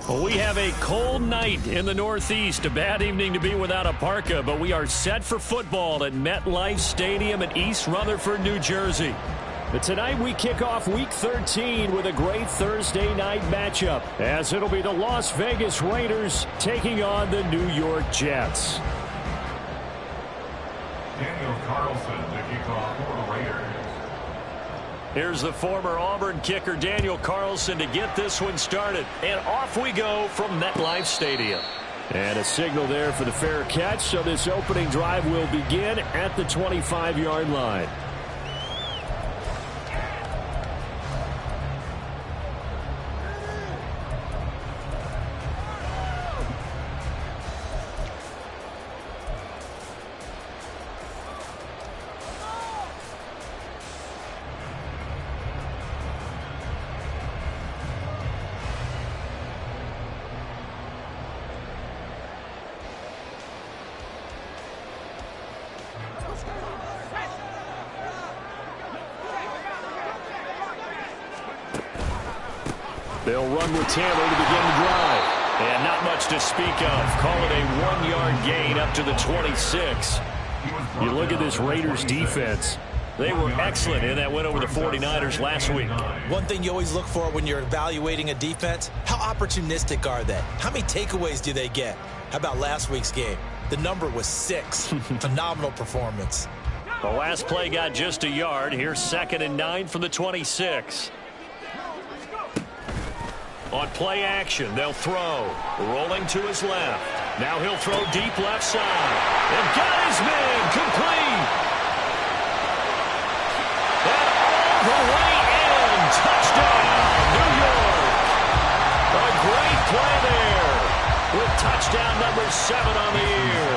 Well, we have a cold night in the Northeast. A bad evening to be without a parka, but we are set for football at MetLife Stadium in East Rutherford, New Jersey. But tonight we kick off Week 13 with a great Thursday night matchup, as it'll be the Las Vegas Raiders taking on the New York Jets. Daniel Carlson to kick off for the Raiders. Here's the former Auburn kicker Daniel Carlson to get this one started. And off we go from MetLife Stadium. And a signal there for the fair catch, so this opening drive will begin at the 25-yard line. They'll run with Taylor to begin the drive. And not much to speak of. Call it a 1-yard gain up to the 26. You look at this Raiders defense. They were excellent in that win over the 49ers last week. One thing you always look for when you're evaluating a defense, how opportunistic are they? How many takeaways do they get? How about last week's game? The number was 6. Phenomenal performance. The last play got just a yard. Here's 2nd and 9 from the 26. On play action, they'll throw. Rolling to his left. Now he'll throw deep left side. And got his man complete. And all the way in. Touchdown, New York. A great play there. With touchdown number 7 on the year.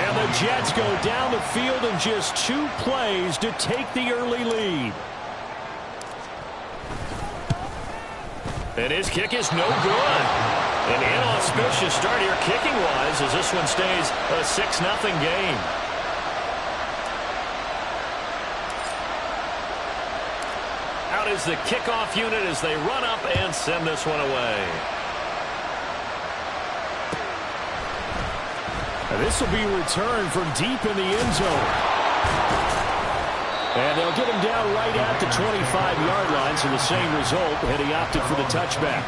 And the Jets go down the field in just 2 plays to take the early lead. And his kick is no good. An inauspicious start here kicking-wise as this one stays a 6-0 game. Out is the kickoff unit as they run up and send this one away. And this will be returned from deep in the end zone. And they'll get him down right at the 25-yard line, so the same result, and he opted for the touchback.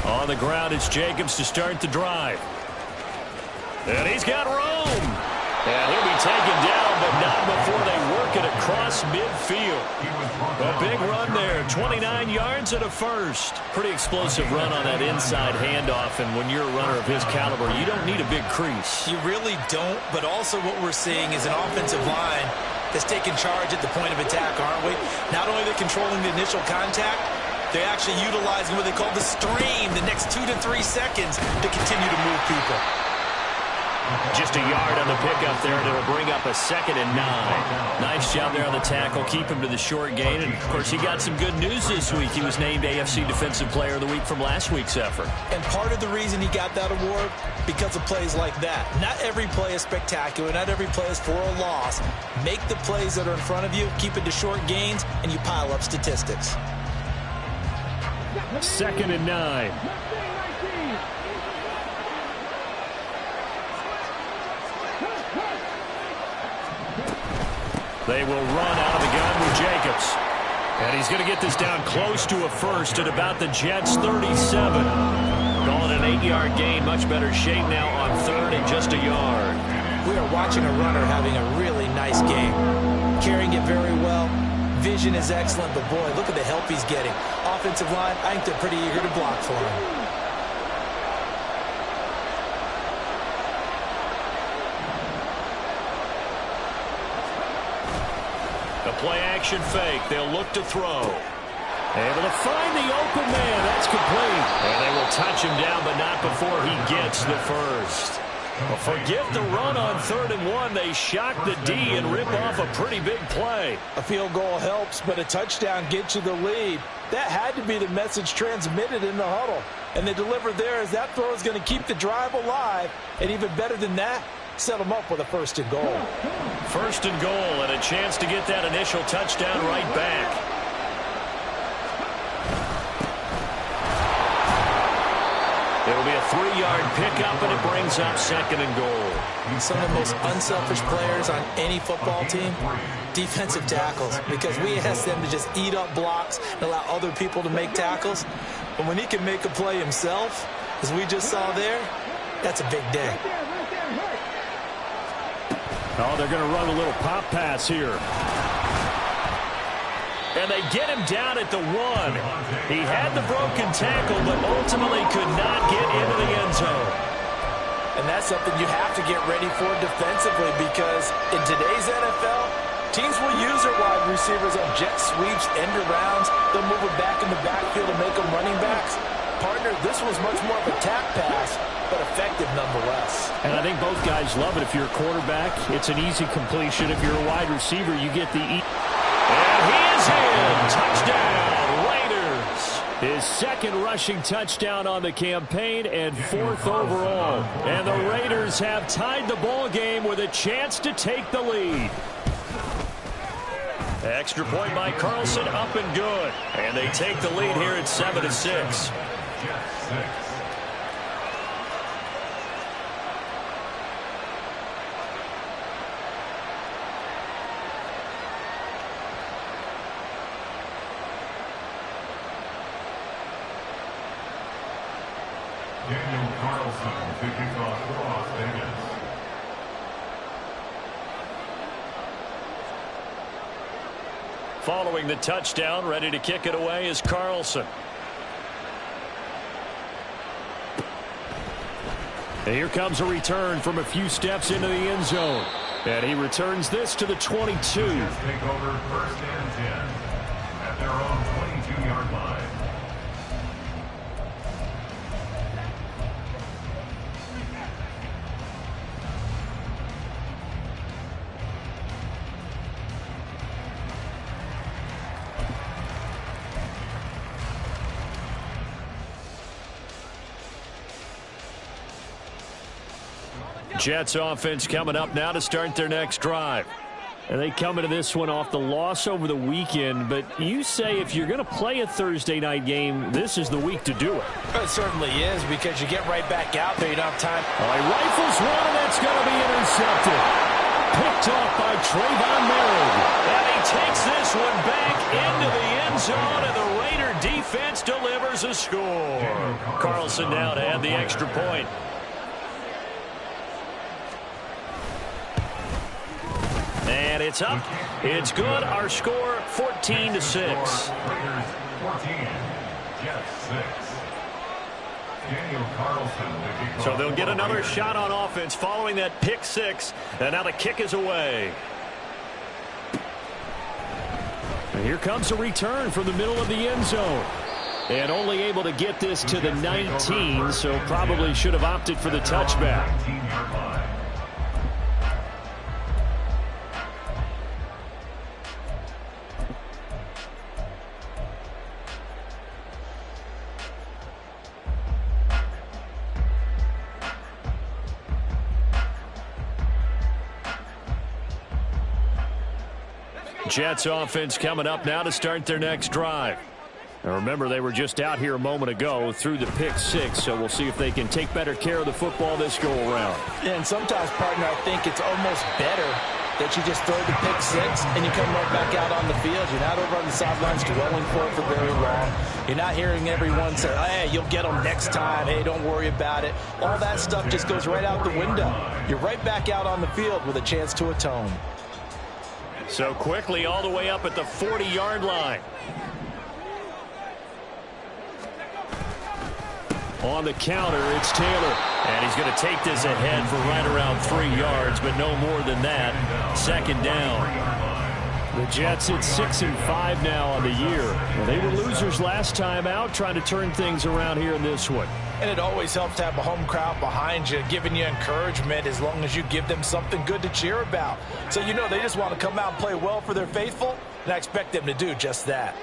On the ground, it's Jacobs to start the drive. And he's got room. And he'll be taken down, but not before they work it across midfield. A big run there, 29 yards and a first. Pretty explosive run on that inside handoff, and when you're a runner of his caliber, you don't need a big crease. You really don't, but also what we're seeing is an offensive line that's taking charge at the point of attack, aren't we? Not only are they controlling the initial contact, they're actually utilizing what they call the stream, the next 2 to 3 seconds to continue to move people. Just a yard on the pickup there, and it'll bring up a 2nd and 9. Nice job there on the tackle, keep him to the short gain. And, of course, he got some good news this week. He was named AFC Defensive Player of the Week from last week's effort. And part of the reason he got that award, because of plays like that. Not every play is spectacular. Not every play is for a loss. Make the plays that are in front of you, keep it to short gains, and you pile up statistics. 2nd and 9. They will run out of the gun with Jacobs. And he's going to get this down close to a first at about the Jets' 37. Calling an 8-yard gain. Much better shape now on 3rd and just a yard. We are watching a runner having a really nice game. Carrying it very well. Vision is excellent, but boy, look at the help he's getting. Offensive line, I think they're pretty eager to block for him. The play-action fake. They'll look to throw. Able to find the open man. That's complete. And they will touch him down, but not before he gets the first. Well, forget the run on 3rd and 1. They shock the D and rip off a pretty big play. A field goal helps, but a touchdown gets you the lead. That had to be the message transmitted in the huddle. And they delivered there as that throw is going to keep the drive alive. And even better than that, set them up with a 1st and goal. 1st and goal and a chance to get that initial touchdown right back. It'll be a 3-yard pickup, and it brings up 2nd and goal. Some of the most unselfish players on any football team, defensive tackles, because we ask them to just eat up blocks and allow other people to make tackles. But when he can make a play himself, as we just saw there, that's a big day. Oh, they're going to run a little pop pass here. And they get him down at the 1. He had the broken tackle, but ultimately could not get into the end zone. And that's something you have to get ready for defensively, because in today's NFL, teams will use their wide receivers on jet sweeps, end arounds. They'll move them back in the backfield and make them running backs. Partner, this was much more of a tap pass, but effective nonetheless. And I think both guys love it. If you're a quarterback, it's an easy completion. If you're a wide receiver, you get the And he is in. Touchdown, Raiders. His 2nd rushing touchdown on the campaign and 4th overall. And the Raiders have tied the ball game with a chance to take the lead. Extra point by Carlson, up and good. And they take the lead here at 7-6. Daniel Carlson to kick off for Las Vegas. Following the touchdown, ready to kick it away is Carlson. And here comes a return from a few steps into the end zone. And he returns this to the 22. Take over 1st and 10 at their own 22-yard line. Jets offense coming up now to start their next drive. And they come into this one off the loss over the weekend. But you say if you're going to play a Thursday night game, this is the week to do it. It certainly is, because you get right back out there. You don't have time. Oh, he rifles one, and that's going to be intercepted. Picked off by Trayvon Merritt. And he takes this one back into the end zone, and the Raider defense delivers a score. Carlson now to add the extra point. And it's up. It's good. Our score, 14-6. Raiders 14, Jets 6. Daniel Carlson. So they'll get another shot on offense following that pick 6. And now the kick is away. And here comes a return from the middle of the end zone. And only able to get this to the 19, so probably should have opted for the touchback. Jets offense coming up now to start their next drive. Now remember, they were just out here a moment ago through the pick 6, so we'll see if they can take better care of the football this go around. And sometimes, partner, I think it's almost better that you just throw the pick 6 and you come right back out on the field. You're not over on the sidelines dwelling for it for very long. You're not hearing everyone say, hey, you'll get them next time. Hey, don't worry about it. All that stuff just goes right out the window. You're right back out on the field with a chance to atone. So quickly all the way up at the 40-yard line. On the counter, it's Taylor. And he's going to take this ahead for right around 3 yards, but no more than that. 2nd down. The Jets at 6-5 now on the year. Well, they were losers last time out, trying to turn things around here in this one. And it always helps to have a home crowd behind you, giving you encouragement as long as you give them something good to cheer about. So you know they just want to come out and play well for their faithful, and I expect them to do just that.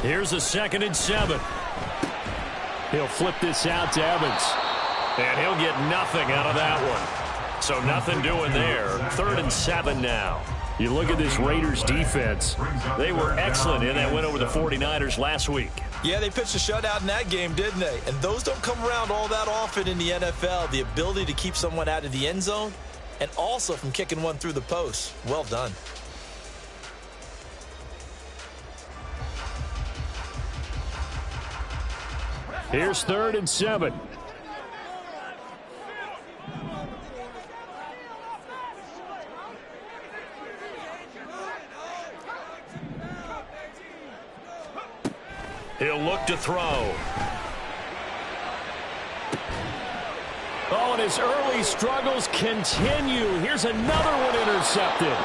Here's a 2nd and 7. He'll flip this out to Evans. And he'll get nothing out of that one. So nothing doing there. 3rd and 7 now. You look at this Raiders defense. They were excellent in that win over the 49ers last week. Yeah, they pitched a shutout in that game, didn't they? And those don't come around all that often in the NFL. The ability to keep someone out of the end zone and also from kicking one through the post. Well done. Here's 3rd and 7. He'll look to throw. Oh, and his early struggles continue. Here's another one intercepted.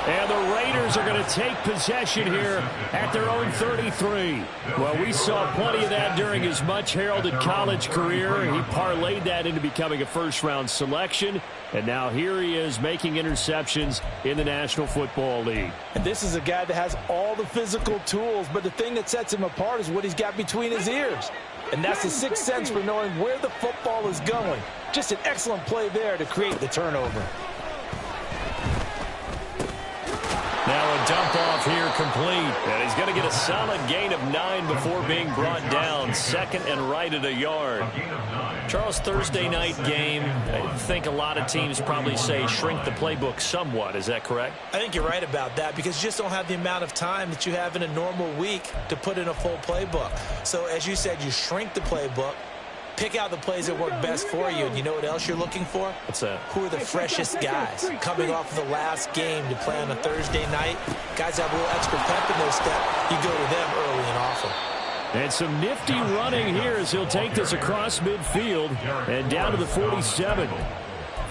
And the Raiders are going to take possession here at their own 33. Well, we saw plenty of that during his much-heralded college career. He parlayed that into becoming a first-round selection. And now here he is making interceptions in the National Football League. And this is a guy that has all the physical tools, but the thing that sets him apart is what he's got between his ears. And that's the sixth sense for knowing where the football is going. Just an excellent play there to create the turnover. Now a dump off here complete. And he's going to get a solid gain of 9 before being brought down. 2nd and right at a yard. Charles, Thursday night game, I think a lot of teams probably say shrink the playbook somewhat. Is that correct? I think you're right about that because you just don't have the amount of time that you have in a normal week to put in a full playbook. So as you said, you shrink the playbook. Pick out the plays that work best for you. And you know what else you're looking for? What's that? Who are the freshest guys coming off of the last game to play on a Thursday night? Guys have a little extra pep in their step. You go to them early and often. And some nifty running here as he'll take this across midfield and down to the 47.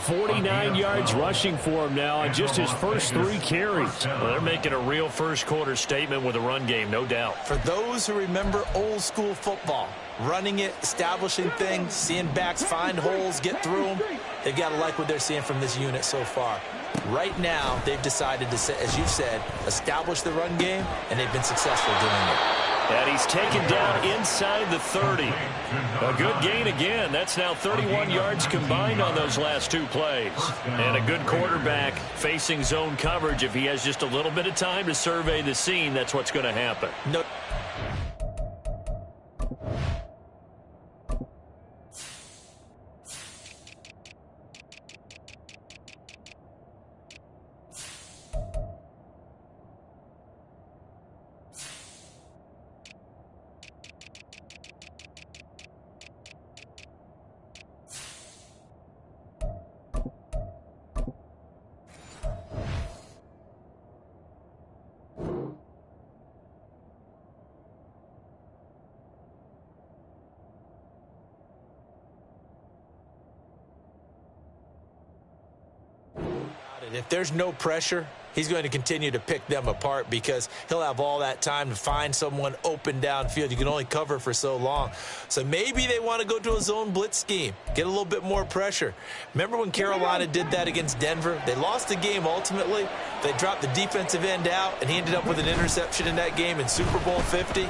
49 yards rushing for him now on just his first 3 carries. Well, they're making a real first-quarter statement with a run game, no doubt. For those who remember old-school football, running it, establishing things, seeing backs find holes, get through them, they've got to like what they're seeing from this unit so far. Right now, they've decided to, as you've said, establish the run game, and they've been successful doing it. And he's taken down inside the 30. A good gain again. That's now 31 yards combined on those last 2 plays. And a good quarterback facing zone coverage. If he has just a little bit of time to survey the scene, that's what's going to happen. No. If there's no pressure, he's going to continue to pick them apart because he'll have all that time to find someone open downfield. You can only cover for so long. So maybe they want to go to a zone blitz scheme, get a little bit more pressure. Remember when Carolina did that against Denver? They lost the game ultimately. They dropped the defensive end out, and he ended up with an interception in that game in Super Bowl 50.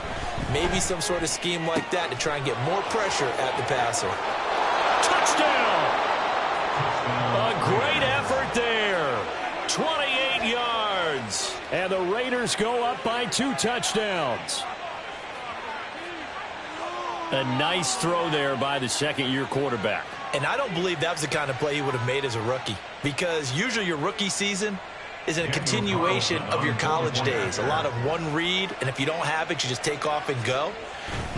Maybe some sort of scheme like that to try and get more pressure at the passer. Touchdown! A great effort there. 28 yards. And the Raiders go up by 2 touchdowns. A nice throw there by the second-year quarterback. And I don't believe that was the kind of play he would have made as a rookie because usually your rookie season is a continuation of your college days. A lot of one read, and if you don't have it, you just take off and go.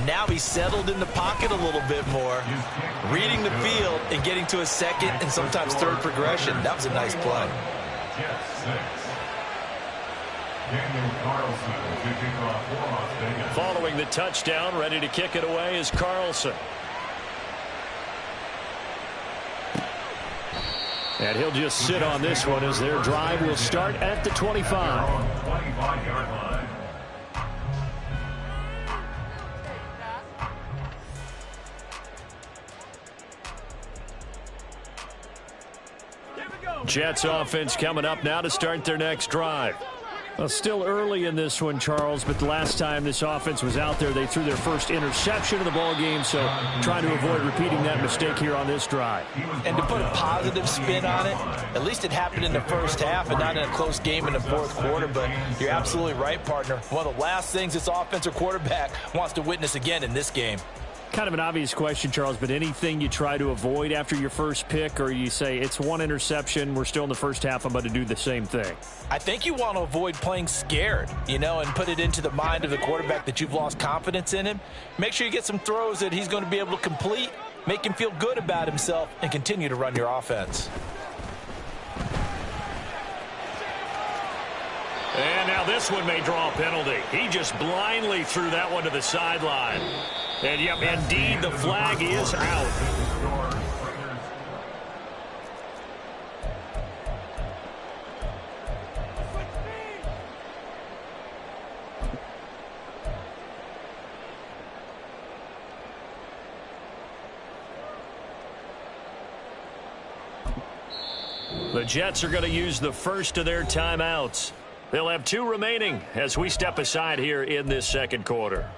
Now he's settled in the pocket a little bit more, reading the field and getting to a second and sometimes third progression. That was a nice play. Following the touchdown, ready to kick it away is Carlson. And he'll just sit on this one as their drive will start at the 25. Jets offense coming up now to start their next drive. Well, still early in this one, Charles, but the last time this offense was out there, they threw their first interception of the ball game, so trying to avoid repeating that mistake here on this drive. And to put a positive spin on it, at least it happened in the first half and not in a close game in the fourth quarter, but you're absolutely right, partner. One of the last things this offensive quarterback wants to witness again in this game. Kind of an obvious question, Charles, but anything you try to avoid after your first pick, or you say it's one interception, we're still in the first half, I'm going to do the same thing? I think you want to avoid playing scared, and put it into the mind of the quarterback that you've lost confidence in him. Make sure you get some throws that he's going to be able to complete, make him feel good about himself, and continue to run your offense. And now this one may draw a penalty. He just blindly threw that one to the sideline. And, yep, indeed, the flag is out. The Jets are going to use the first of their timeouts. They'll have 2 remaining as we step aside here in this second quarter.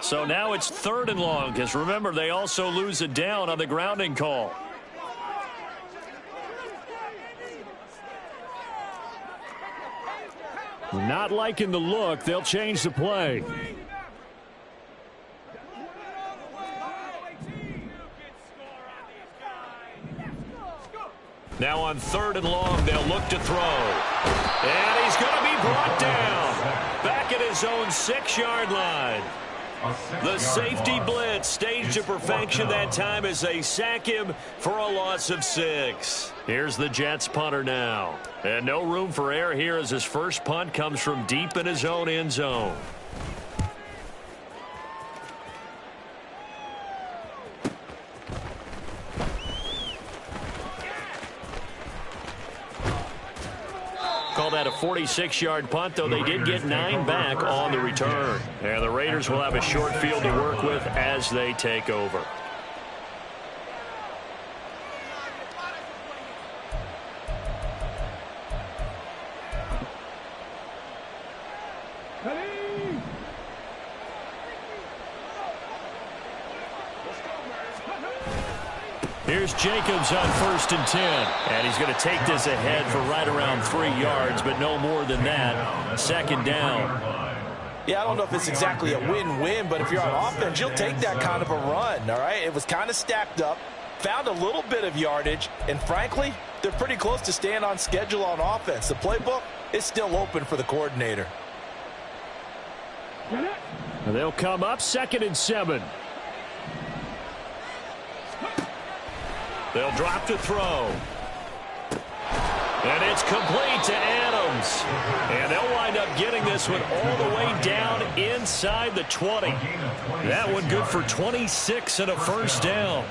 So now it's 3rd and long, because remember, they also lose a down on the grounding call. Not liking the look. They'll change the play. Now on 3rd and long, they'll look to throw. And he's going to be brought down. Back at his own 6-yard line. The safety blitz staged to perfection that time as they sack him for a loss of 6. Here's the Jets punter now. And no room for error here as his first punt comes from deep in his own end zone. Call that a 46-yard punt, though they did get 9 back on the return. And the Raiders will have a short field to work with as they take over. Here's Jacobs on 1st and 10. And he's going to take this ahead for right around 3 yards, but no more than that. 2nd down. Yeah, I don't know if it's exactly a win-win, but if you're on offense, you'll take that kind of a run, all right? It was kind of stacked up, found a little bit of yardage, and frankly, they're pretty close to staying on schedule on offense. The playbook is still open for the coordinator. They'll come up 2nd and 7. They'll drop to throw. And it's complete to Adams. And they'll wind up getting this one all the way down inside the 20. That one good for 26 and a first down.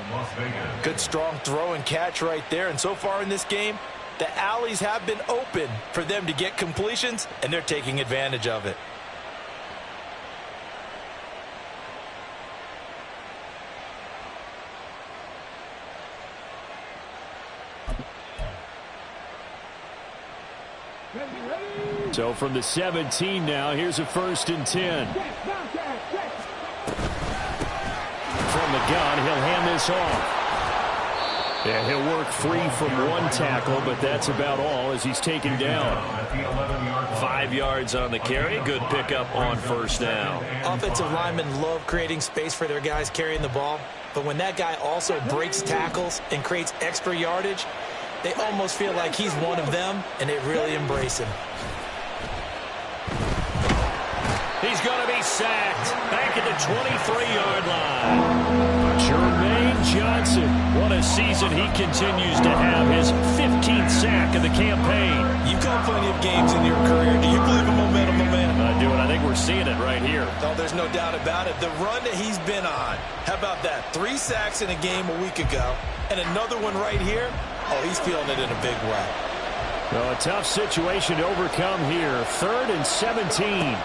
Good strong throw and catch right there. And so far in this game, the alleys have been open for them to get completions, and they're taking advantage of it. So from the 17 now, here's a 1st and 10. From the gun, he'll hand this off. And he'll work free from 1 tackle, but that's about all as he's taken down. 5 yards on the carry. Good pickup on 1st down. Offensive linemen love creating space for their guys carrying the ball, but when that guy also breaks tackles and creates extra yardage, they almost feel like he's one of them, and they really embrace him. He's going to be sacked back at the 23-yard line. Jermaine Johnson, what a season he continues to have. His 15th sack of the campaign. You've got plenty of games in your career. Do you believe in momentum, my man? I do, and I think we're seeing it right here. Oh, there's no doubt about it. The run that he's been on. How about that? 3 sacks in a game a week ago, and another one right here. Oh, he's feeling it in a big way. Well, a tough situation to overcome here. 3rd and 17.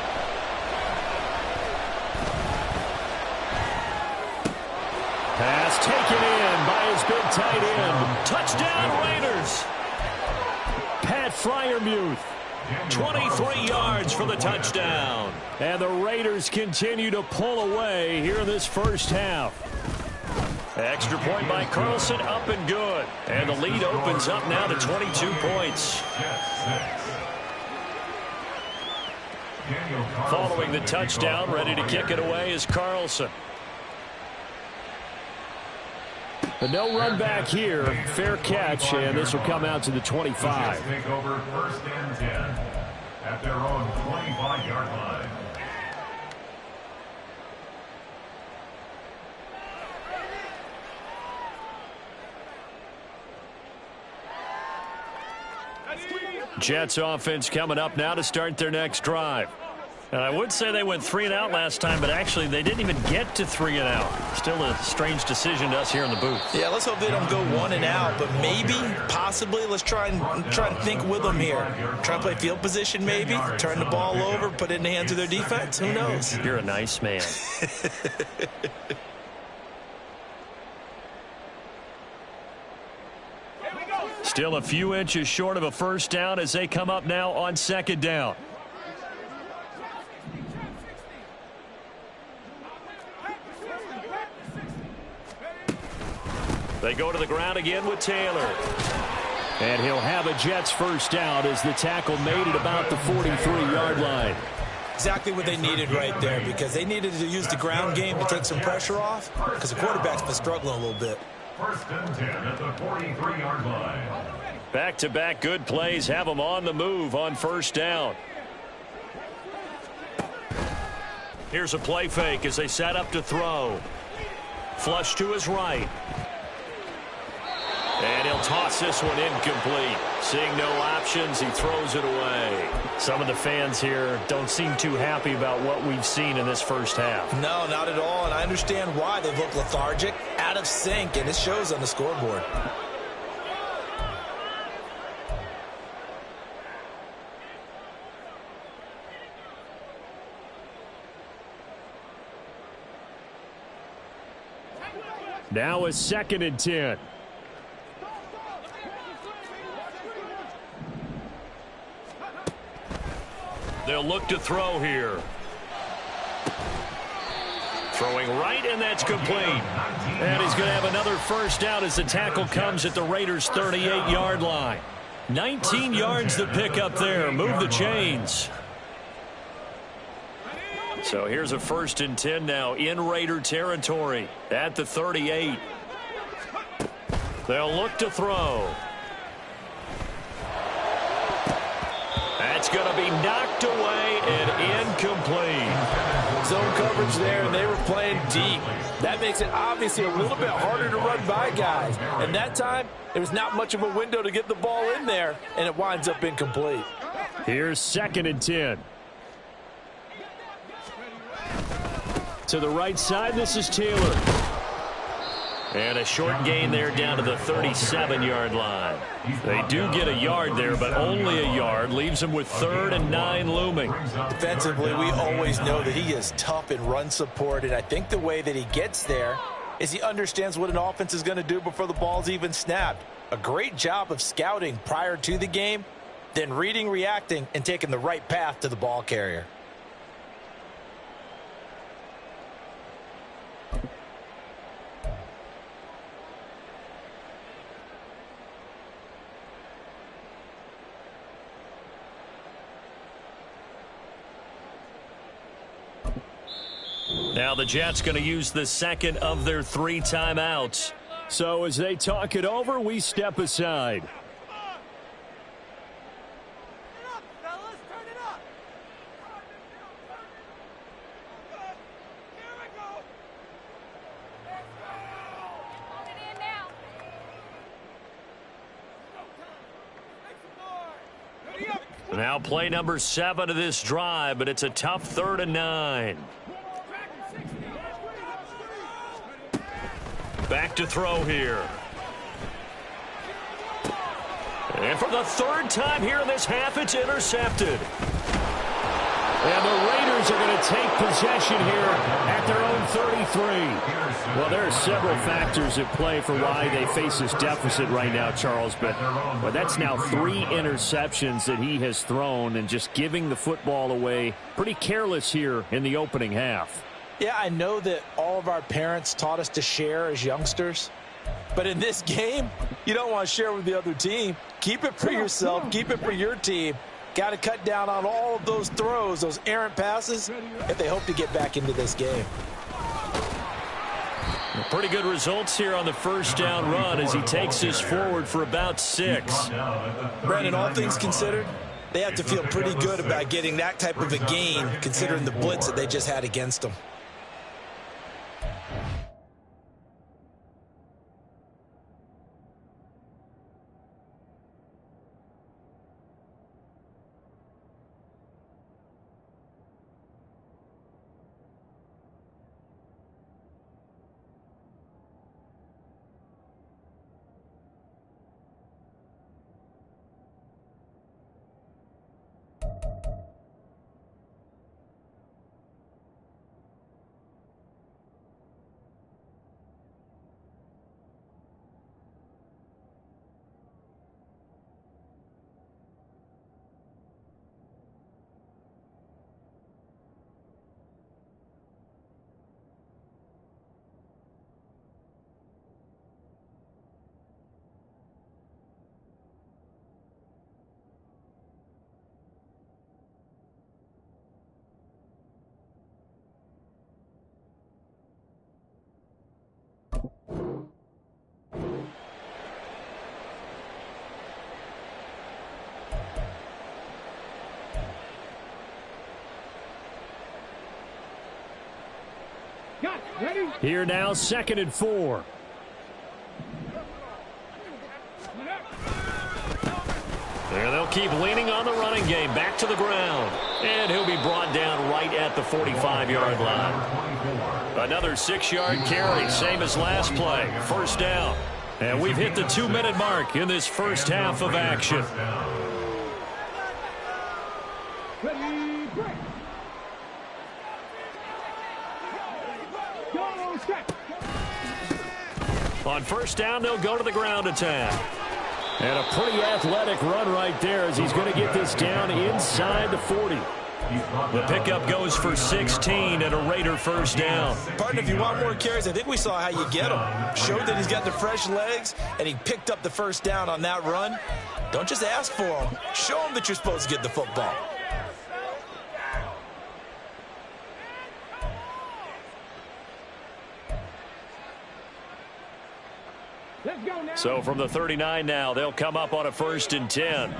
Pass taken in by his big tight end. Touchdown, Raiders. Pat Freiermuth. 23 yards for the touchdown. And the Raiders continue to pull away here in this first half. Extra point by Carlson, up and good. And the lead opens up now to 22 points. Following the touchdown, ready to kick it away is Carlson. But no run back here. Fair catch, and this will come out to the 25. Take over 1st and 10 at their own 25-yard line. Jets offense coming up now to start their next drive. And I would say they went 3 and out last time, but actually they didn't even get to 3 and out. Still a strange decision to us here in the booth. Yeah, let's hope they don't go 1 and out, but maybe, possibly, let's try and think with them here. Try and play field position maybe, turn the ball over, put it in the hands of their defense. Who knows? You're a nice man. Still a few inches short of a first down as they come up now on 2nd down. They go to the ground again with Taylor. And he'll have a Jets first down as the tackle made at about the 43-yard line. Exactly what they needed right there, because they needed to use the ground game to take some pressure off, because the quarterback's been struggling a little bit. 1st and 10 at the 43-yard line. Back-to-back good plays have them on the move on first down. Here's a play fake as they set up to throw. Flush to his right. And he'll toss this one incomplete. Seeing no options, he throws it away. Some of the fans here don't seem too happy about what we've seen in this first half. No, not at all, and I understand why. They look lethargic, out of sync, and it shows on the scoreboard. Now a 2nd and 10. They'll look to throw here. Throwing right, and that's complete. And he's going to have another first down as the tackle comes at the Raiders' 38-yard line. 19 yards to pick up there. Move the chains. So here's a 1st and 10 now in Raider territory at the 38. They'll look to throw. That's going to be knocked away and incomplete. Zone coverage there, and they were playing deep. That makes it obviously a little bit harder to run by guys. And that time, there was not much of a window to get the ball in there, and it winds up incomplete. Here's 2nd and 10. To the right side, this is Taylor. And a short gain there down to the 37-yard line. They do get a yard there, but only a yard. Leaves them with 3rd and 9 looming. Defensively, we always know that he is tough in run support, and I think the way that he gets there is he understands what an offense is going to do before the ball's even snapped. A great job of scouting prior to the game, then reading, reacting, and taking the right path to the ball carrier. Now the Jets going to use the 2nd of their 3 timeouts. So as they talk it over, we step aside. Now play number 7 of this drive, but it's a tough 3rd and 9. Back to throw here. And for the third time here in this half, it's intercepted. And the Raiders are going to take possession here at their own 33. Well, there are several factors at play for why they face this deficit right now, Charles. But that's now 3 interceptions that he has thrown and just giving the football away pretty careless here in the opening half. Yeah, I know that all of our parents taught us to share as youngsters. But in this game, you don't want to share with the other team. Keep it for yourself. Keep it for your team. Got to cut down on all of those throws, those errant passes, if they hope to get back into this game. Pretty good results here on the first down run as he takes this forward for about 6. Brandon, all things considered, they have to feel pretty good about getting that type of a gain, considering the blitz that they just had against them. Here now, 2nd and 4. And they'll keep leaning on the running game. Back to the ground. And he'll be brought down right at the 45-yard line. Another 6-yard carry, same as last play. First down. And we've hit the 2-minute mark in this first half of action. On first down, they'll go to the ground attack. And a pretty athletic run right there as he's going to get this down inside the 40. The pickup goes for 16 and a Raider first down. Partner, if you want more carries, I think we saw how you get them. Showed that he's got the fresh legs, and he picked up the first down on that run. Don't just ask for them. Show them that you're supposed to get the football. So from the 39 now, they'll come up on a 1st and 10.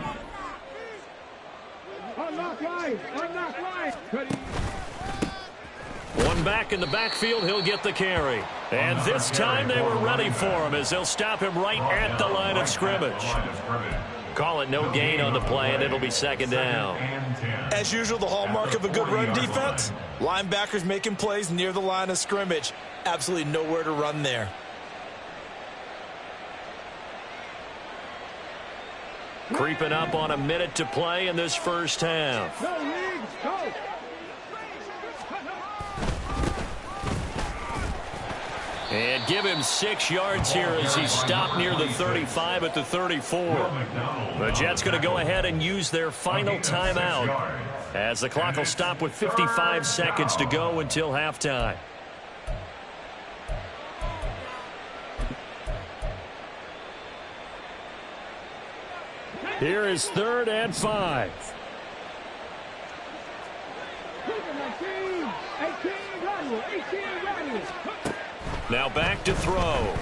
One back in the backfield, he'll get the carry. And this time they were ready for him as they'll stop him right at the line of scrimmage. Call it no gain on the play, and it'll be 2nd down. As usual, the hallmark of a good run defense, linebackers making plays near the line of scrimmage. Absolutely nowhere to run there. Creeping up on a minute to play in this first half. And give him 6 yards here as he stopped near the 35 at the 34. The Jets going to go ahead and use their final timeout as the clock will stop with 55 seconds to go until halftime. Here is 3rd and 5. Now back to throw.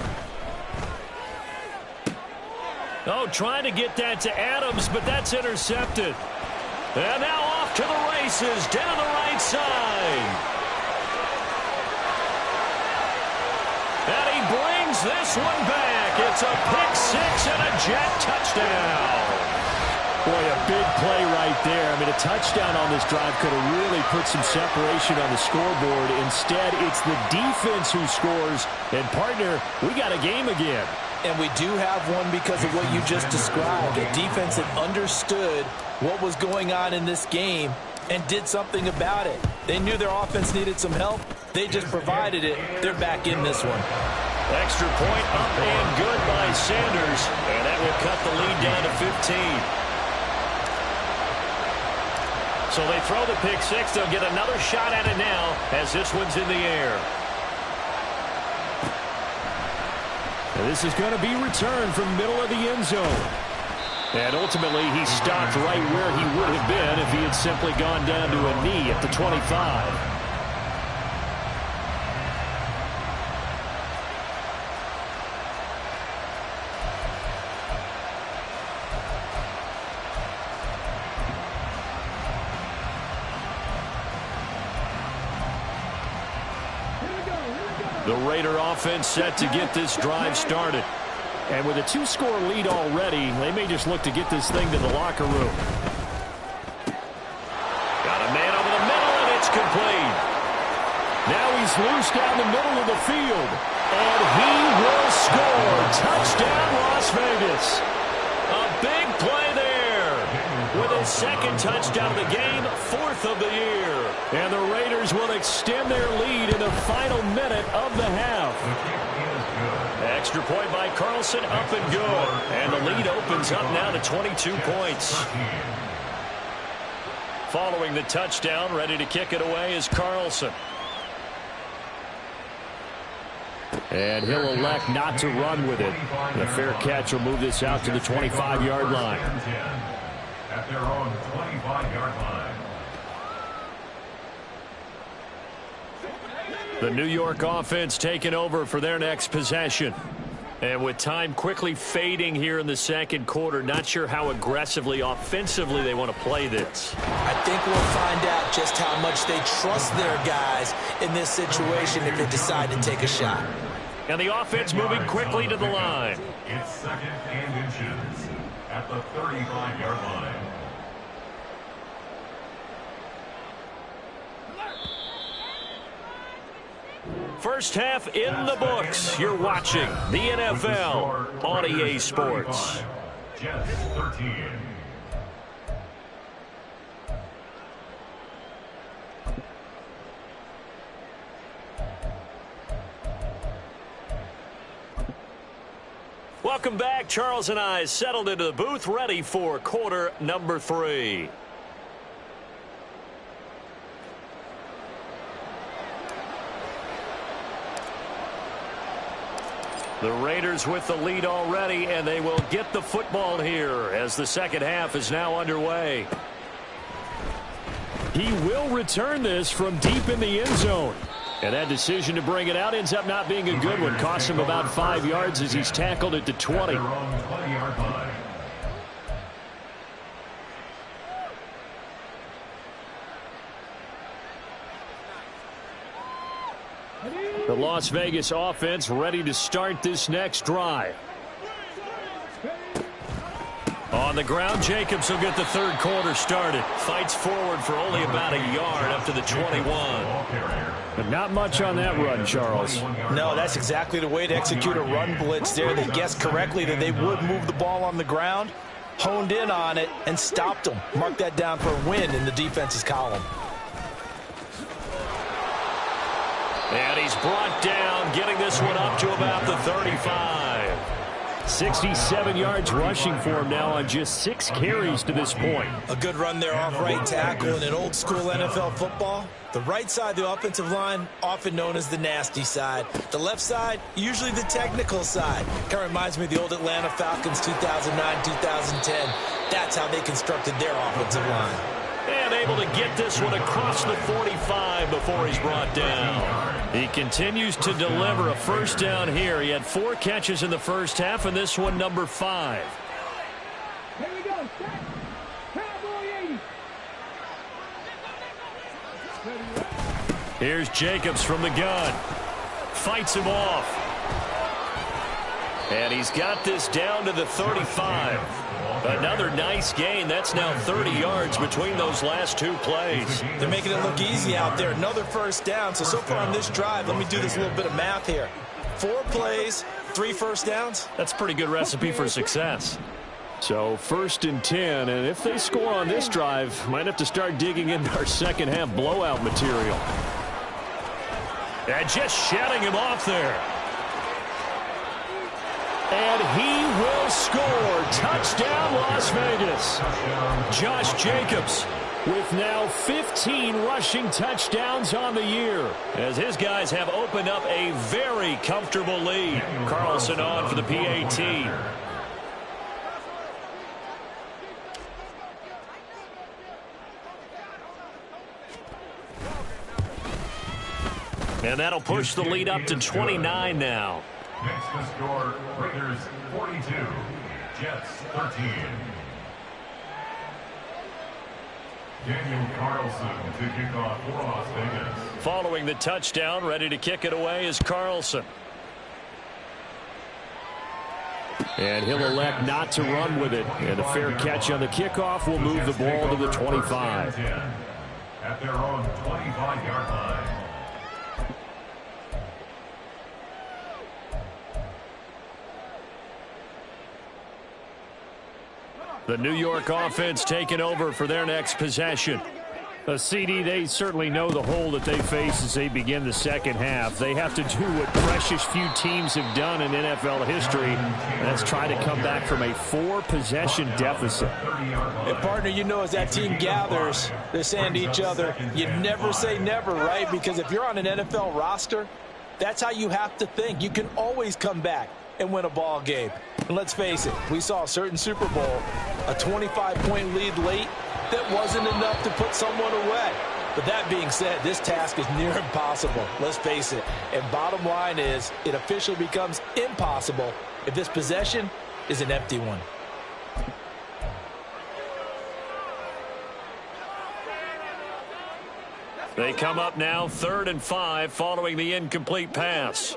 Oh, trying to get that to Adams, but that's intercepted. And now off to the races, down the right side. And he brings this one back. It's a pick 6 and a Jet touchdown. Boy, a big play right there. I mean, a touchdown on this drive could have really put some separation on the scoreboard. Instead, it's the defense who scores. And, partner, we got a game again. And we do have one because of what you just described. A defense that understood what was going on in this game and did something about it. They knew their offense needed some help. They just provided it. They're back in this one. Extra point up and good by Sanders. And that will cut the lead down to 15. So they throw the pick six. They'll get another shot at it now as this one's in the air. And this is going to be returned from middle of the end zone. And ultimately, he stopped right where he would have been if he had simply gone down to a knee at the 25. The Raider offense set to get this drive started. And with a two-score lead already, they may just look to get this thing to the locker room. Got a man over the middle, and it's complete. Now he's loose down the middle of the field. And he will score. Touchdown, Las Vegas. A big play there. With his second touchdown of the game, fourth of the year. And the Raiders will extend their lead in the final minute of the half. Extra point by Carlson, up and good. And the lead opens up now to 22 points. Following the touchdown, ready to kick it away is Carlson. And he'll elect not to run with it. The fair catch will move this out to the 25-yard line. At their own 25-yard line. The New York offense taking over for their next possession. And with time quickly fading here in the second quarter, not sure how aggressively, offensively they want to play this. I think we'll find out just how much they trust their guys in this situation if they decide to take a shot. And the offense moving quickly to the line. It's second and inches at the 35-yard line. First half in the books. You're watching the NFL on EA Sports. Jets 13. Welcome back. Charles and I settled into the booth, ready for quarter number 3. The Raiders with the lead already, and they will get the football here as the second half is now underway. He will return this from deep in the end zone. And that decision to bring it out ends up not being a good one. Cost him about 5 yards as he's tackled at the 20. The Las Vegas offense ready to start this next drive. On the ground, Jacobs will get the third quarter started. Fights forward for only about a yard up to the 21. But not much on that run, Charles. No, that's exactly the way to execute a run blitz there. They guessed correctly that they would move the ball on the ground, honed in on it, and stopped them. Mark that down for a win in the defense's column. And he's brought down, getting this one up to about the 35. 67 yards rushing for him now on just 6 carries to this point. A good run there off right tackle. In an old school NFL football, the right side of the offensive line, often known as the nasty side. The left side, usually the technical side. Kind of reminds me of the old Atlanta Falcons 2009, 2010. That's how they constructed their offensive line. And able to get this one across the 45 before he's brought down. He continues to deliver a first down here. He had 4 catches in the first half, and this one number 5. Here we go. Cowboy 80. Here's Jacobs from the gun. Fights him off. And he's got this down to the 35. Another nice gain. That's now 30 yards between those last two plays. They're making it look easy out there. Another first down. So far on this drive, let me do this little bit of math here. 4 plays, 3 first downs. That's a pretty good recipe for success. So 1st and 10, and if they score on this drive, might have to start digging into our second half blowout material. And just shutting him off there. And he will score. Touchdown, Las Vegas. Josh Jacobs with now 15 rushing touchdowns on the year, as his guys have opened up a very comfortable lead. Carlson on for the PAT. And that'll push the lead up to 29 now. Next to score, Raiders 42, Jets 13. Daniel Carlson to kick off for Las Vegas. Following the touchdown, ready to kick it away is Carlson. And he'll elect not to run with it. And a fair catch on the kickoff will move the ball to the 25. At their own 25-yard line. The New York offense taking over for their next possession. A CD, they certainly know the hole that they face as they begin the second half. They have to do what precious few teams have done in NFL history. That's try to come back from a 4-possession deficit. And partner, you know, as that team gathers, they're saying to each other, you never say never, right? Because if you're on an NFL roster, that's how you have to think. You can always come back and win a ball game. And let's face it, we saw a certain Super Bowl, a 25-point lead late, that wasn't enough to put someone away. But that being said, this task is near impossible. Let's face it. And bottom line is, it officially becomes impossible if this possession is an empty one. They come up now 3rd and 5 following the incomplete pass.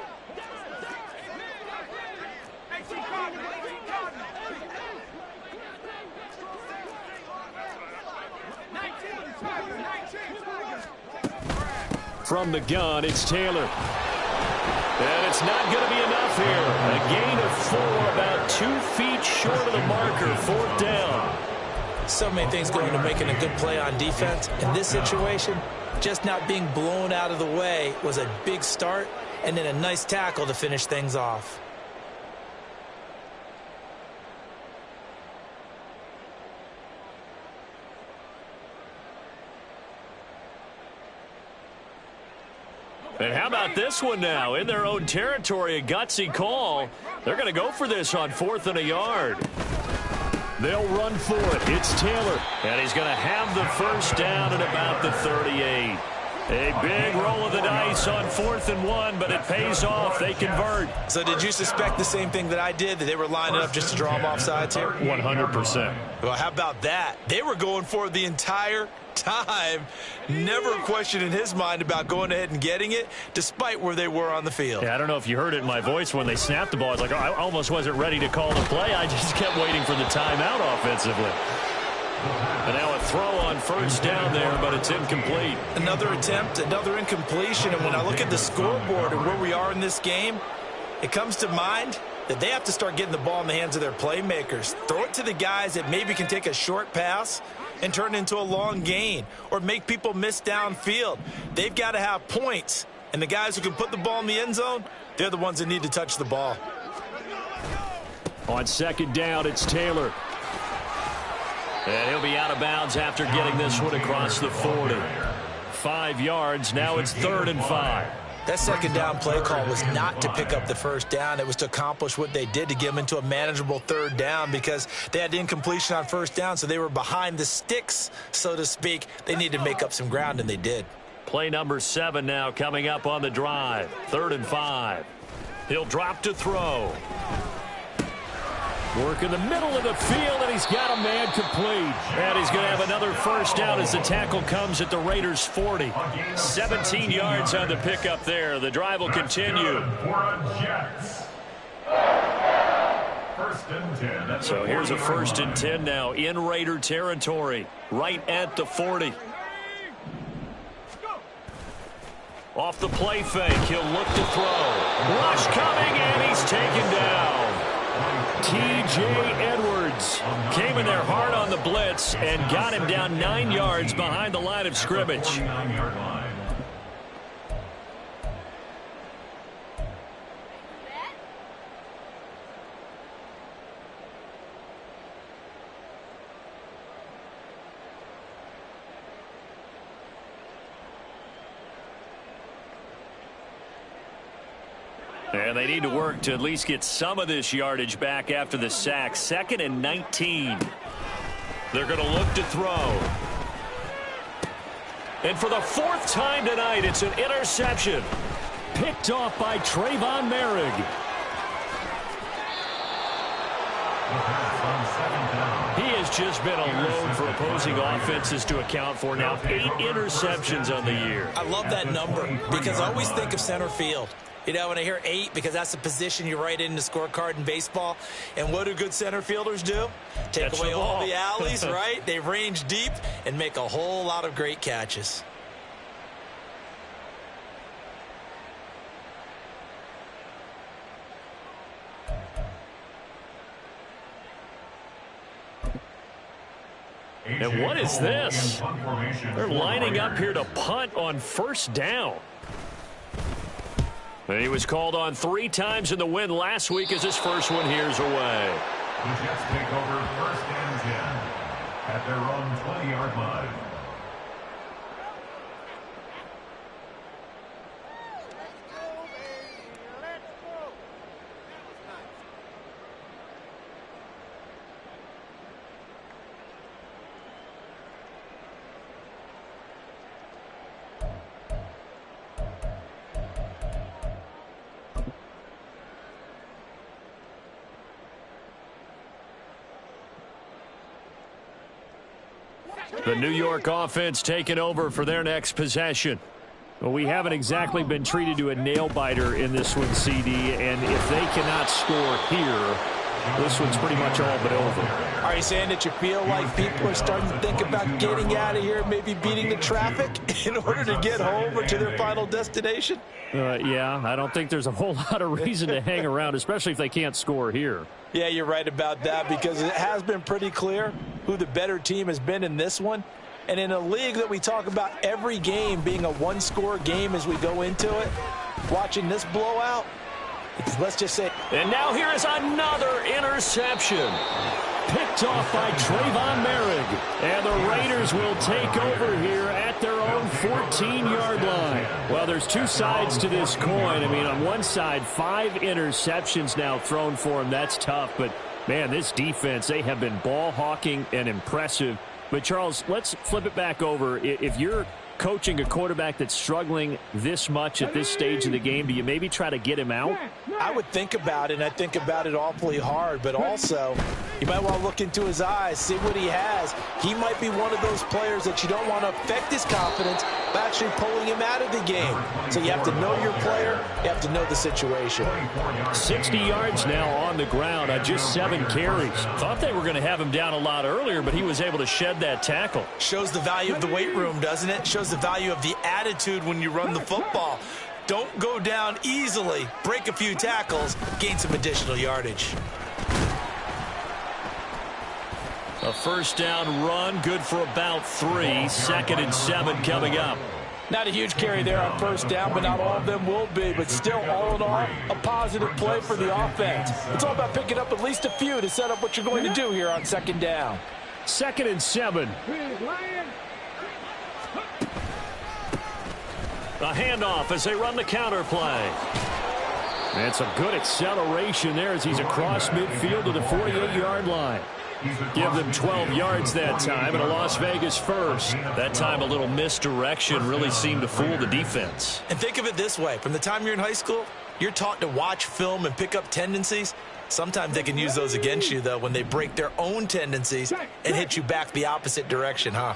From the gun, it's Taylor. And it's not going to be enough here. A gain of 4, about 2 feet short of the marker, 4th down. So many things go into making a good play on defense. In this situation, just not being blown out of the way was a big start, and then a nice tackle to finish things off. And how about this one now? In their own territory, a gutsy call. They're going to go for this on 4th and a yard. They'll run for it. It's Taylor. And he's going to have the first down at about the 38. A big roll of the dice on 4th and 1, but it pays off. They convert. So did you suspect the same thing that I did, that they were lining up just to draw them off sides here? 100%. Well, how about that? They were going for it the entire time. Never a question in his mind about going ahead and getting it, despite where they were on the field. Yeah, I don't know if you heard it in my voice when they snapped the ball. I was like, oh, I almost wasn't ready to call the play. I just kept waiting for the timeout offensively. And now a throw on 1st down there, but it's incomplete. Another attempt, another incompletion. And when I look at the scoreboard and where we are in this game, it comes to mind that they have to start getting the ball in the hands of their playmakers. Throw it to the guys that maybe can take a short pass and turn it into a long gain or make people miss downfield. They've got to have points. And the guys who can put the ball in the end zone, they're the ones that need to touch the ball. On 2nd down, it's Taylor. And he'll be out of bounds after getting this one across the 40. 5 yards. Now it's 3rd and 5. That 2nd down play call was not to pick up the 1st down. It was to accomplish what they did, to get them into a manageable 3rd down, because they had incompletion on 1st down, so they were behind the sticks, so to speak. They needed to make up some ground, and they did. Play number 7 now coming up on the drive. 3rd and 5. He'll drop to throw. Work in the middle of the field, and he's got a man complete. And he's going to have another first down as the tackle comes at the Raiders' 40. 17 yards on the pickup there. The drive will continue. First and 10. So here's a 1st and 10 now in Raider territory, right at the 40. Off the play fake, he'll look to throw. Rush coming, and he's taken down. T.J. Edwards came in there hard on the blitz and got him down 9 yards behind the line of scrimmage. 49-yard line. And they need to work to at least get some of this yardage back after the sack. 2nd and 19. They're going to look to throw. And for the 4th time tonight, it's an interception. Picked off by Trayvon Merrick. He has just been a load for opposing offenses to account for. Now 8 interceptions on the year. I love that number because I always think of center field. You know, when I hear 8, because that's the position you write in the scorecard in baseball. And what do good center fielders do? Take away all the alleys, right? They range deep and make a whole lot of great catches. And what is this? They're lining up here to punt on 1st down. And he was called on 3 times in the win last week as his first one here's away. The Jets take over 1st and 10 at their own 20-yard line. The New York offense taking over for their next possession. Well, we haven't exactly been treated to a nail-biter in this one, CD, and if they cannot score here, this one's pretty much all but over. Are you saying that you feel like people are starting to think about getting out of here, maybe beating the traffic in order to get home or to their final destination? Yeah, I don't think there's a whole lot of reason to hang around, especially if they can't score here. Yeah, you're right about that because it has been pretty clear who the better team has been in this one. And in a league that we talk about every game being a one-score game as we go into it, watching this blowout, let's just say. And now here is another interception. Picked off by Trayvon Merrick. And the Raiders will take over here at their own 14-yard line. Well, there's 2 sides to this coin. I mean, on one side, 5 interceptions now thrown for him. That's tough. But, man, this defense, they have been ball hawking and impressive. But, Charles, let's flip it back over. If you're coaching a quarterback that's struggling this much at this stage of the game, do you maybe try to get him out? I would think about it, and I think about it awfully hard, but also you might want to look into his eyes, see what he has. He might be one of those players that you don't want to affect his confidence by actually pulling him out of the game. So you have to know your player, you have to know the situation. 60 yards now on the ground on just 7 carries. Thought they were going to have him down a lot earlier, but he was able to shed that tackle. Shows the value of the weight room, doesn't it? Shows the value of the attitude when you run the football. Don't go down easily. Break a few tackles. Gain some additional yardage. A 1st down run, good for about 3. 2nd and 7 coming up. Not a huge carry there on 1st down, but not all of them will be. But still, all in all, a positive play for the offense. It's all about picking up at least a few to set up what you're going to do here on 2nd down. 2nd and 7. A handoff as they run the counter play. And some good acceleration there as he's across midfield to the 48-yard line. Give them 12 yards that time and a Las Vegas first. That time a little misdirection really seemed to fool the defense. And think of it this way. From the time you're in high school, you're taught to watch film and pick up tendencies. Sometimes they can use those against you, though, when they break their own tendencies and hit you back the opposite direction, huh?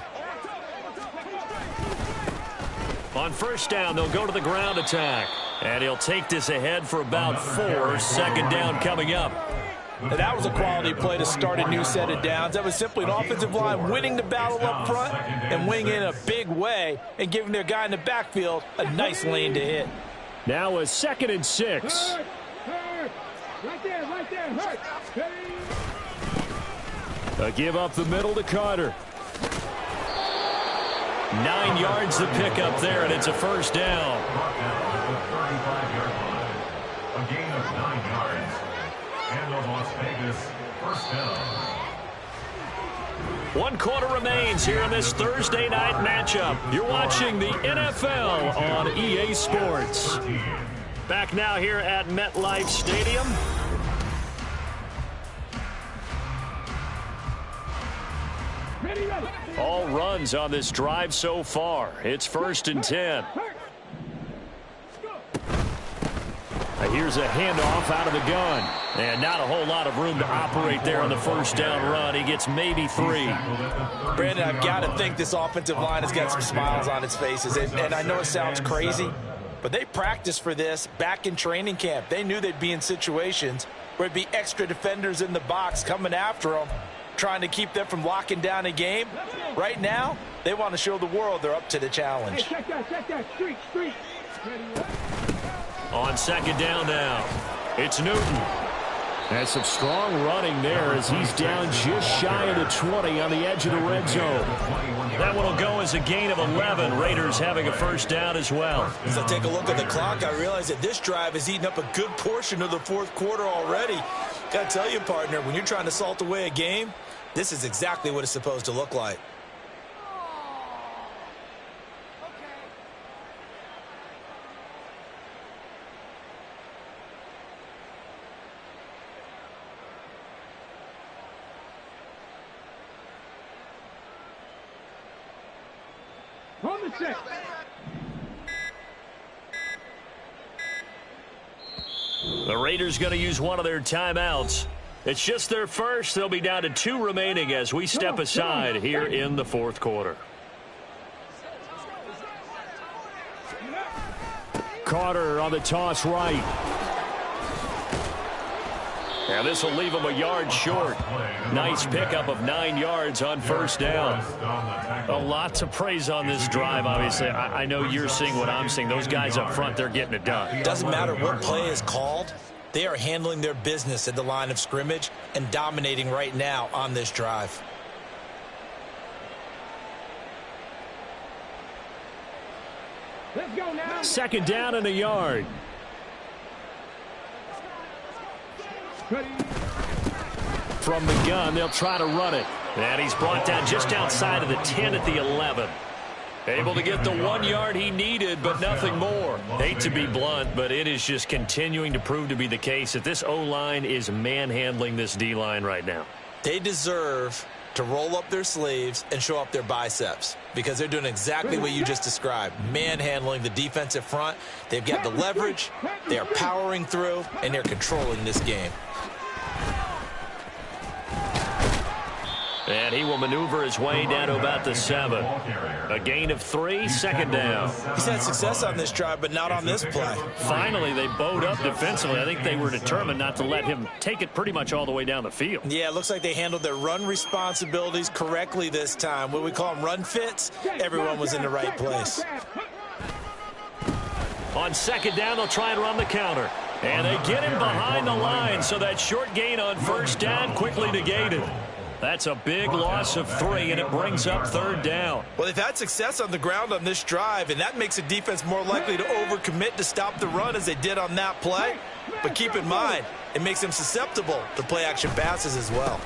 On 1st down, they'll go to the ground attack. And he'll take this ahead for about 4. 2nd down coming up. And that was a quality play to start a new set of downs. That was simply an offensive line winning the battle up front and winning in a big way and giving their guy in the backfield a nice lane to hit. Now a 2nd and 6. Right there, hurt. A give up the middle to Carter. 9 yards to pick up there, and it's a first down. A gain of 9 yards. And the Las Vegas first down. 1 quarter remains here in this Thursday night matchup. You're watching the NFL on EA Sports. Back now here at MetLife Stadium. All runs on this drive so far. It's 1st and 10. Here's a handoff out of the gun. And not a whole lot of room to operate there on the first down run. He gets maybe 3. Brandon, I've got to think this offensive line has got some smiles on its faces. And I know it sounds crazy, but they practiced for this back in training camp. They knew they'd be in situations where it'd be extra defenders in the box coming after them, trying to keep them from locking down a game. Right now, they want to show the world they're up to the challenge. Hey, check that. Street. On 2nd down now, it's Newton. That's some strong running there as he's down just shy of the 20 on the edge of the red zone. That one will go as a gain of 11. Raiders having a first down as well. As I take a look at the clock, I realize that this drive has eaten up a good portion of the 4th quarter already. Got to tell you, partner, when you're trying to salt away a game, this is exactly what it's supposed to look like. On the set. The Raiders going to use one of their timeouts. It's just their first. They'll be down to 2 remaining as we step aside here in the 4th quarter. Carter on the toss right. And this will leave him a yard short. Nice pickup of 9 yards on first down. A lot to praise on this drive, obviously. I know you're seeing what I'm seeing. Those guys up front, they're getting it done. Doesn't matter what play is called. They are handling their business at the line of scrimmage and dominating right now on this drive. Let's go now. 2nd down and a yard. From the gun, they'll try to run it. And he's brought down just outside of the 10 at the 11. Able to get the 1 yard he needed, but nothing more. Hate to be blunt, but it is just continuing to prove to be the case that this O-line is manhandling this D-line right now. They deserve to roll up their sleeves and show up their biceps because they're doing exactly what you just described, manhandling the defensive front. They've got the leverage, they are powering through, and they're controlling this game. And he will maneuver his way down to about the 7. A gain of 3, 2nd down. He's had success on this drive, but not on this play. Finally, they bowed up defensively. I think they were determined not to let him take it pretty much all the way down the field. Yeah, it looks like they handled their run responsibilities correctly this time. What we call them run fits, everyone was in the right place. On 2nd down, they'll try and run the counter. And they get him behind the line, so that short gain on first down quickly negated. That's a big loss of 3, and it brings up 3rd down. Well, they've had success on the ground on this drive, and that makes a defense more likely to overcommit to stop the run as they did on that play. But keep in mind, it makes them susceptible to play-action passes as well.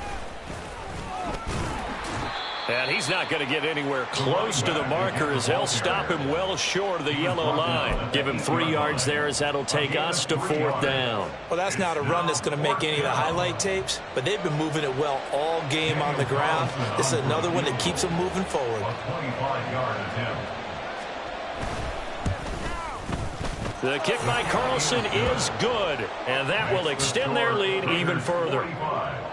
And he's not going to get anywhere close to the marker as they'll stop him well short of the yellow line. Give him 3 yards there as that'll take us to 4th down. Well, that's not a run that's going to make any of the highlight tapes, but they've been moving it well all game on the ground. This is another one that keeps them moving forward. 25-yard attempt. The kick by Carlson is good, and that will extend their lead even further.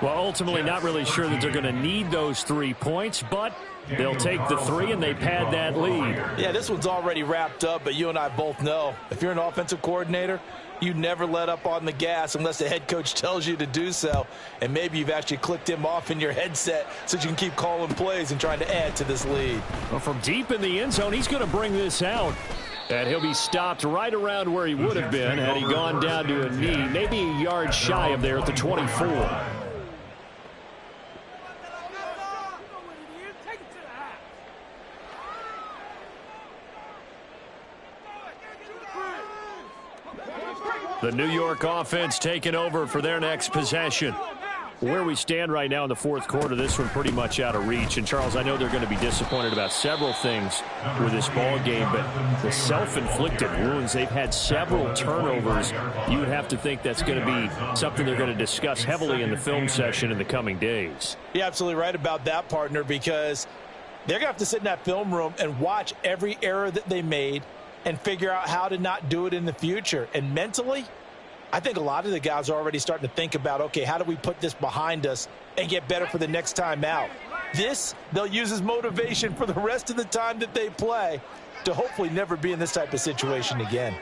Well, ultimately not really sure that they're going to need those 3 points, but they'll take the 3 and they pad that lead. Yeah, this one's already wrapped up, but you and I both know if you're an offensive coordinator, you never let up on the gas unless the head coach tells you to do so. And maybe you've actually clicked him off in your headset so you can keep calling plays and trying to add to this lead. Well, from deep in the end zone, he's going to bring this out. And he'll be stopped right around where he would have been had he gone down to a knee, maybe a yard shy of there at the 24. The New York offense taking over for their next possession. Where we stand right now in the fourth quarter, this one pretty much out of reach. And, Charles, I know they're going to be disappointed about several things with this ball game, but the self-inflicted wounds, they've had several turnovers. You would have to think that's going to be something they're going to discuss heavily in the film session in the coming days. You're absolutely right about that, partner, because they're going to have to sit in that film room and watch every error that they made and figure out how to not do it in the future. And mentally, I think a lot of the guys are already starting to think about, okay, how do we put this behind us and get better for the next time out? This, they'll use as motivation for the rest of the time that they play to hopefully never be in this type of situation again.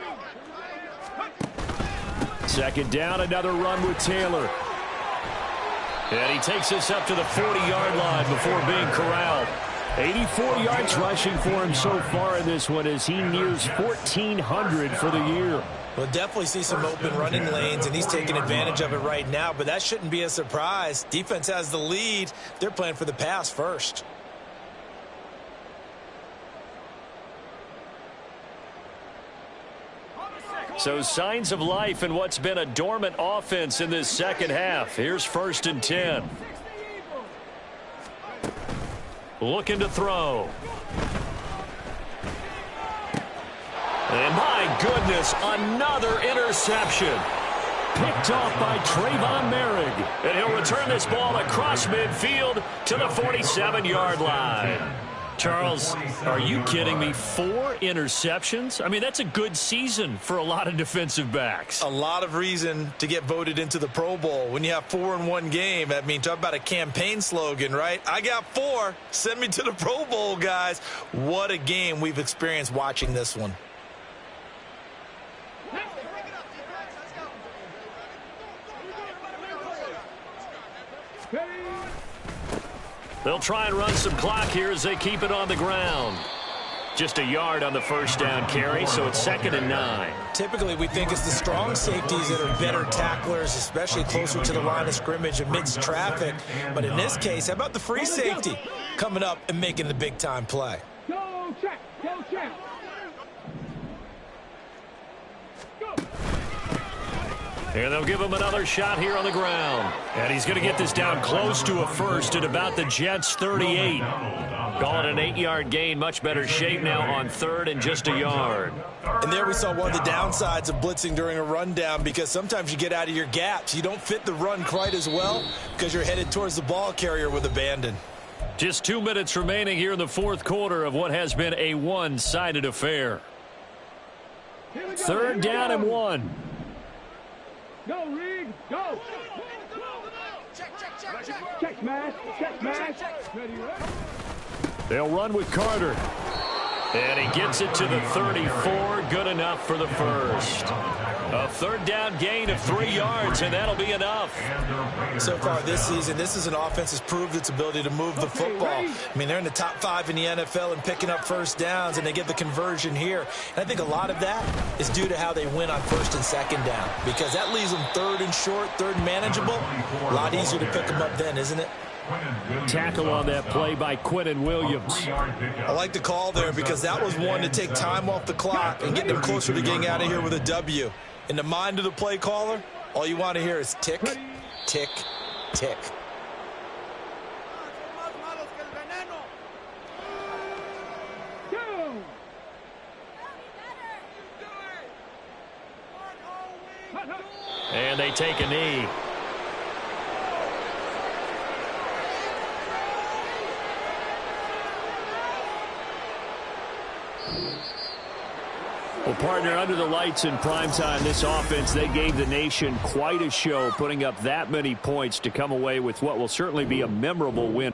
Second down, another run with Taylor. And he takes us up to the 40-yard line before being corralled. 84 yards rushing for him so far in this one as he nears 1,400 for the year. We'll definitely see some open running lanes, and he's taking advantage of it right now, but that shouldn't be a surprise. Defense has the lead. They're playing for the pass first. So signs of life in what's been a dormant offense in this second half. Here's 1st and 10. Looking to throw. And my goodness, another interception. Picked off by Trayvon Merrick. And he'll return this ball across midfield to the 47-yard line. Charles, are you kidding me? 4 interceptions? I mean, that's a good season for a lot of defensive backs. A lot of reason to get voted into the Pro Bowl. When you have 4 in one game, I mean, talk about a campaign slogan, right? I got 4. Send me to the Pro Bowl, guys. What a game we've experienced watching this one. They'll try and run some clock here as they keep it on the ground. Just a yard on the first down carry, so it's 2nd and 9. Typically, we think it's the strong safeties that are better tacklers, especially closer to the line of scrimmage amidst traffic. But in this case, how about the free safety coming up and making the big-time play? Go check, go check. And they'll give him another shot here on the ground. And he's going to get this down close to a first at about the Jets' 38. Call it an 8-yard gain. Much better shape now on 3rd and just a yard. And there we saw one of the downsides of blitzing during a rundown, because sometimes you get out of your gaps. You don't fit the run quite as well because you're headed towards the ball carrier with abandon. Just 2 minutes remaining here in the fourth quarter of what has been a one-sided affair. 3rd down and 1. Go, Reed, go. Check, smash, check, smash. Ready, ready. They'll run with Carter. And he gets it to the 34. Good enough for the first. A 3rd down gain of 3 yards, and that'll be enough. So far this season, this is an offense that's proved its ability to move the football. I mean, they're in the top 5 in the NFL and picking up first downs, and they get the conversion here. And I think a lot of that is due to how they win on 1st and 2nd down, because that leaves them 3rd and short, 3rd and manageable. A lot easier to pick them up then, isn't it? Tackle on that play by Quinnen Williams. I like the call there because that was one to take time off the clock and get them closer to getting out of here with a W. In the mind of the play caller, all you want to hear is tick, tick, tick. And they take a knee. Well, partner, under the lights in primetime, this offense, they gave the nation quite a show, putting up that many points to come away with what will certainly be a memorable win.